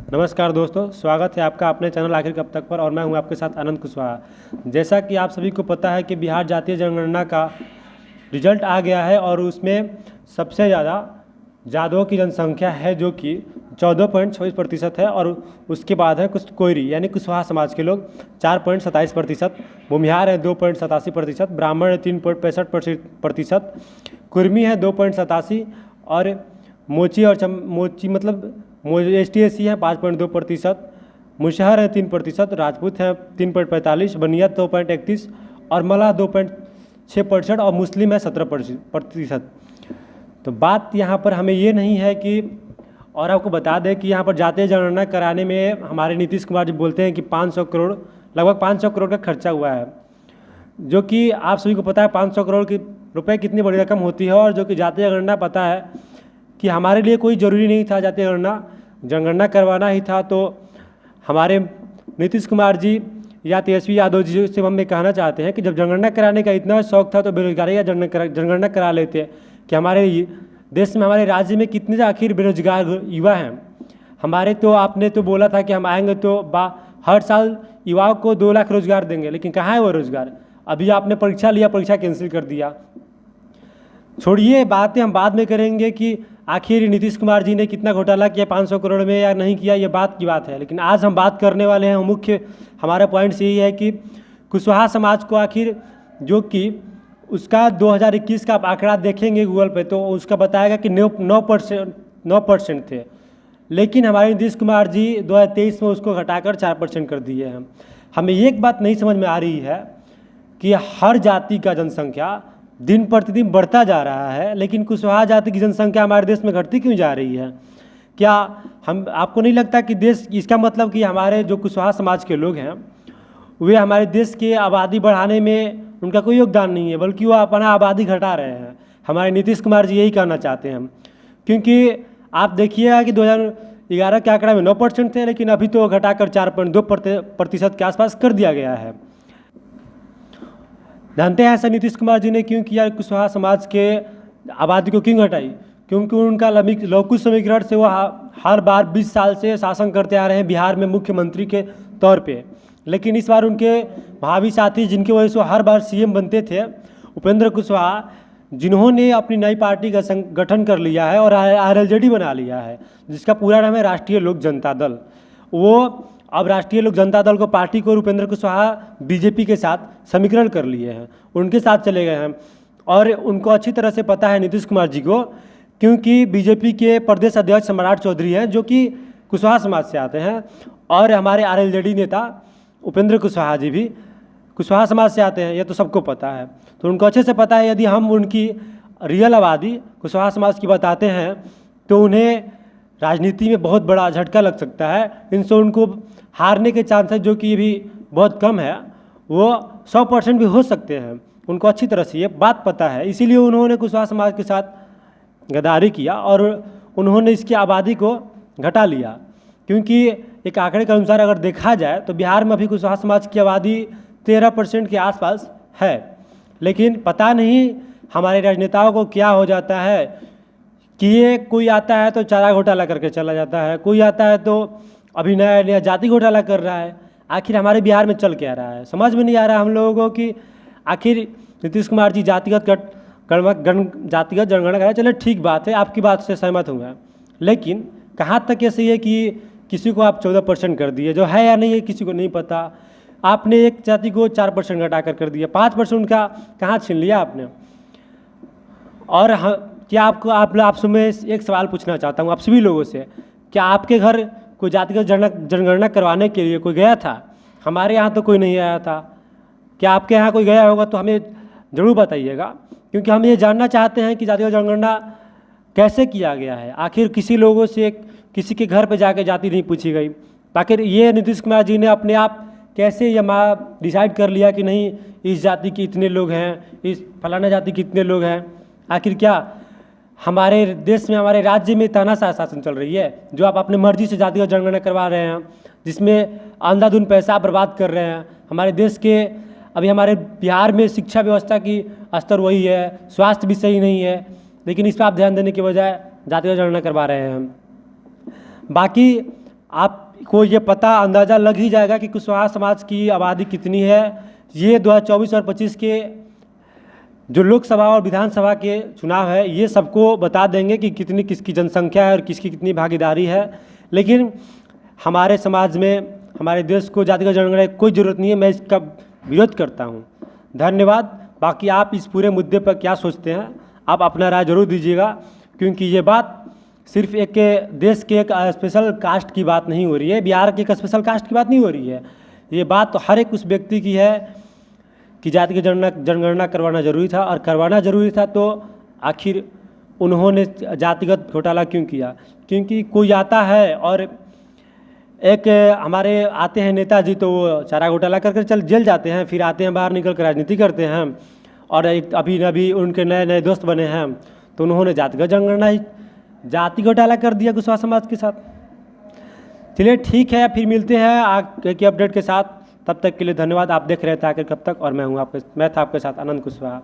नमस्कार दोस्तों, स्वागत है आपका अपने चैनल आखिर कब तक पर। और मैं हूं आपके साथ आनंद कुशवाहा। जैसा कि आप सभी को पता है कि बिहार जातीय जनगणना का रिजल्ट आ गया है और उसमें सबसे ज़्यादा यादवों की जनसंख्या है जो कि 14.26% है। और उसके बाद है कुछ कोयरी यानी कुशवाहा समाज के लोग 4.27%, भूमिहार है 2.87%, ब्राह्मण है 3.65%, कुर्मी है 2.87% और मोची और मोची मतलब ST/SC है 5.2%, मुशहर है 3%, राजपूत है 3.45%, बनिया 2.31% और मला 2.6% और मुस्लिम है 17%। तो बात यहाँ पर हमें ये नहीं है कि, और आपको बता दें कि यहाँ पर जातीय जनगणना कराने में हमारे नीतीश कुमार जी बोलते हैं कि 500 करोड़ लगभग 500 करोड़ का खर्चा हुआ है, जो कि आप सभी को पता है 500 करोड़ की रुपए कितनी बड़ी रकम होती है। और जो कि जातीय जनगणना पता है कि हमारे लिए कोई ज़रूरी नहीं था जातीय जनगणना करवाना ही था। तो हमारे नीतीश कुमार जी या तेजस्वी यादव जी से हम कहना चाहते हैं कि जब जनगणना कराने का इतना शौक था तो बेरोजगारी का जनगणना करा लेते कि हमारे देश में, हमारे राज्य में कितने आखिर बेरोजगार युवा हैं। हमारे तो आपने तो बोला था कि हम आएंगे तो हर साल युवाओं को 2 लाख रोजगार देंगे, लेकिन कहाँ है वो रोजगार? अभी आपने परीक्षा लिया, परीक्षा कैंसिल कर दिया। छोड़िए बातें हम बाद में करेंगे कि आखिर नीतीश कुमार जी ने कितना घोटाला किया 500 करोड़ में या नहीं किया, ये बात की बात है। लेकिन आज हम बात करने वाले हैं, मुख्य हमारा पॉइंट्स यही है कि कुशवाहा समाज को आखिर, जो कि उसका 2021 का आप आंकड़ा देखेंगे गूगल पे तो उसका बताएगा कि 9% थे, लेकिन हमारे नीतीश कुमार जी 2023 में उसको घटाकर 4% कर दिए हैं। हमें एक बात नहीं समझ में आ रही है कि हर जाति का जनसंख्या दिन प्रतिदिन बढ़ता जा रहा है, लेकिन कुशवाहा जाति की जनसंख्या हमारे देश में घटती क्यों जा रही है? क्या आपको नहीं लगता कि देश, इसका मतलब कि हमारे जो कुशवाहा समाज के लोग हैं वे हमारे देश के आबादी बढ़ाने में उनका कोई योगदान नहीं है, बल्कि वो अपना आबादी घटा रहे हैं। हमारे नीतीश कुमार जी यही कहना चाहते हैं, क्योंकि आप देखिएगा कि 2011 के आंकड़ा में 9% थे, लेकिन अभी तो घटाकर 4.2% के आसपास कर दिया गया है। जानते हैं ऐसा नीतीश कुमार जी ने क्यों किया? कुशवाहा समाज के आबादी को क्यों घटाई? क्योंकि उनका लवकुश समीकरण से वो हर बार 20 साल से शासन करते आ रहे हैं बिहार में मुख्यमंत्री के तौर पे। लेकिन इस बार उनके भावी साथी, जिनकी वजह से हर बार CM बनते थे, उपेंद्र कुशवाहा, जिन्होंने अपनी नई पार्टी का गठन कर लिया है और RLJD बना लिया है, जिसका पूरा नाम है राष्ट्रीय लोक जनता दल। वो अब राष्ट्रीय लोक जनता दल को, पार्टी को उपेंद्र कुशवाहा BJP के साथ समीकरण कर लिए हैं, उनके साथ चले गए हैं। और उनको अच्छी तरह से पता है नीतीश कुमार जी को, क्योंकि BJP के प्रदेश अध्यक्ष सम्राट चौधरी हैं जो कि कुशवाहा समाज से आते हैं, और हमारे RLJD नेता उपेंद्र कुशवाहा जी भी कुशवाहा समाज से आते हैं। ये तो सबको पता है। तो उनको अच्छे से पता है यदि हम उनकी रियल आबादी कुशवाहा समाज की बताते हैं तो उन्हें राजनीति में बहुत बड़ा झटका लग सकता है। इनसे उनको हारने के चांसेस, जो कि भी बहुत कम है, वो 100% भी हो सकते हैं। उनको अच्छी तरह से ये बात पता है, इसीलिए उन्होंने कुशवाहा समाज के साथ गद्दारी किया और उन्होंने इसकी आबादी को घटा लिया। क्योंकि एक आंकड़े के अनुसार अगर देखा जाए तो बिहार में अभी कुशवाहा समाज की आबादी 13% के आसपास है। लेकिन पता नहीं हमारे राजनेताओं को क्या हो जाता है कि ये कोई आता है तो चारा घोटाला करके चला जाता है, कोई आता है तो अभी नया नया जाति घोटाला कर रहा है। आखिर हमारे बिहार में चल क्या रहा है समझ में नहीं आ रहा हम लोगों को कि आखिर नीतीश कुमार जी जातिगत जनगणना करें। चले ठीक बात है, आपकी बात से सहमत हूँ मैं, लेकिन कहाँ तक ये सही है कि किसी को आप 14% कर दिए, जो है या नहीं है किसी को नहीं पता। आपने एक जाति को 4% घटा कर दिया, 5% उनका कहाँ छीन लिया आपने? और क्या आपसे मैं एक सवाल पूछना चाहता हूँ आप सभी लोगों से, क्या आपके घर कोई जातिगत जनगणना करवाने के लिए कोई गया था? हमारे यहाँ तो कोई नहीं आया था। क्या आपके यहाँ कोई गया होगा तो हमें ज़रूर बताइएगा, क्योंकि हम ये जानना चाहते हैं कि जातिगत जनगणना कैसे किया गया है। आखिर किसी लोगों से, किसी के घर पे जाके जाति नहीं पूछी गई। आखिर ये नीतीश कुमार जी ने अपने आप कैसे ये डिसाइड कर लिया कि नहीं इस जाति के इतने लोग हैं, इस फलाना जाति के इतने लोग हैं? आखिर क्या हमारे देश में, हमारे राज्य में तानाशाह शासन चल रही है, जो आप अपनी मर्जी से जातिगत जनगणना करवा रहे हैं, जिसमें अंधाधुंध पैसा बर्बाद कर रहे हैं? हमारे देश के, अभी हमारे बिहार में शिक्षा व्यवस्था की स्तर वही है, स्वास्थ्य भी सही नहीं है, लेकिन इस पर आप ध्यान देने के बजाय जातिगत जनगणना करवा रहे हैं। बाकी आपको ये पता अंदाज़ा लग ही जाएगा कि कुशवाहा समाज की आबादी कितनी है। ये 2024 और 25 के जो लोकसभा और विधानसभा के चुनाव है ये सबको बता देंगे कि कितनी किसकी जनसंख्या है और किसकी कितनी भागीदारी है। लेकिन हमारे समाज में, हमारे देश को जातिगत जनगणना की कोई ज़रूरत नहीं है। मैं इसका विरोध करता हूँ। धन्यवाद। बाकी आप इस पूरे मुद्दे पर क्या सोचते हैं, आप अपना राय जरूर दीजिएगा, क्योंकि ये बात सिर्फ एक देश के एक स्पेशल कास्ट की बात नहीं हो रही है, बिहार के एक स्पेशल कास्ट की बात नहीं हो रही है। ये बात तो हर एक उस व्यक्ति की है कि जाति की जनगणना करवाना ज़रूरी था, और करवाना ज़रूरी था तो आखिर उन्होंने जातिगत घोटाला क्यों किया? क्योंकि कोई आता है और एक हमारे आते हैं नेताजी, तो वो चारा घोटाला करके चल जेल जाते हैं, फिर आते हैं बाहर निकल कर राजनीति करते हैं, और एक अभी उनके नए नए दोस्त बने हैं तो उन्होंने जातिगत जनगणना ही जाति घोटाला कर दिया कुशवाहा समाज के साथ। चलिए ठीक है, फिर मिलते हैं आगे के अपडेट के साथ। तब तक के लिए धन्यवाद। आप देख रहे थे आखिर कब तक, और मैं था आपके साथ आनंद कुशवाहा।